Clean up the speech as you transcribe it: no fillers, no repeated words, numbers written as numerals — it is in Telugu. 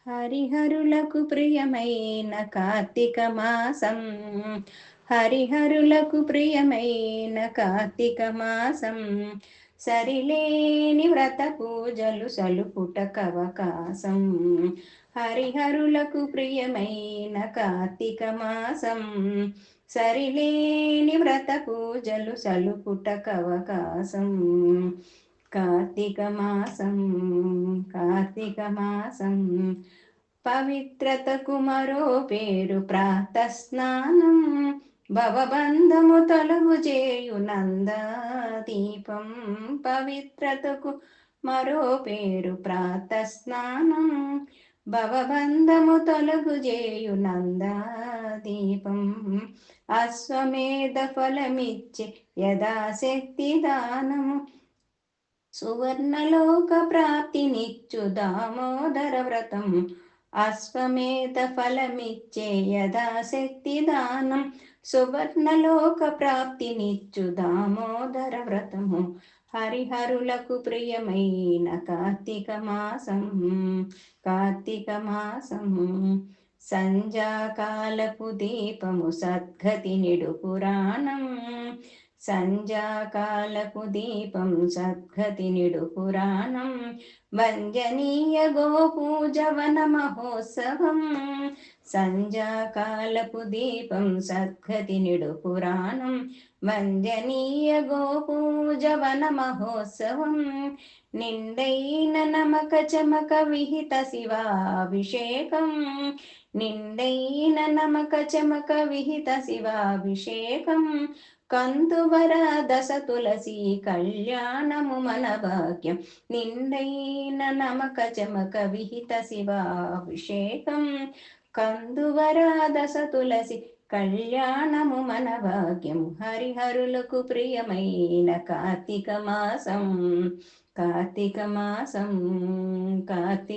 హరిహరులకు ప్రియమైన కార్తీక మాసం. హరిహరులకు ప్రియమైన కార్తీక మాసం. సరిలేని వ్రత పూజలు సలుపుటకవకాశం. హరిహరులకు ప్రియమైన కార్తీక మాసం. సరిలేని వ్రత పూజలు సలుపుటకవకాశం. కార్తీక మాసం, కార్తీక మాసం. పవిత్రతకు మరో పేరు ప్రాతస్నానం. భవబంధము తొలగు చేయు నందాదీపం. పవిత్రతకు మరో పేరు ప్రాతస్నానం. భవబంధము తొలగు చేయు నందాదీపం. అశ్వమేధ ఫలమిచ్చే యథాశక్తి దానము. సువర్ణలోక ప్రాప్తినిచ్చు దామోదర వ్రతం. అశ్వమేధ ఫలమిచ్చే యథాశక్తి దానం. సువర్ణలోక ప్రాప్తినిచ్చు దామోదర వ్రతము. హరిహరులకు ప్రియమైన కార్తీక మాసం, కార్తీక మాసం. సంధ్యాకాలపు దీపము సద్గతి నిడు పురాణం. సంధ్యాకాలపు దీపం సద్గతి నిడు పురాణం. వంజనీయ గోపూజవన మహోత్సవం. సంధ్యాకాలపు దీపం సద్గతి నిడు పురాణం. వంజనీయ గోపూజవన మహోత్సవం. నిండైన నమక చమక విహిత శివాభిషేకం. నిండైన నమక చమక విహిత శివాభిషేకం. కందువర దశ తులసి కళ్యాణము మన భాగ్యం. నిండైన నమక చమక విహిత శివాభిషేకం. కందువర దశ తులసి కళ్యాణము మన భాగ్యం. హరిహరులకు ప్రియమైన కార్తీక మాసం, కార్తీక మాసం, కార్తీక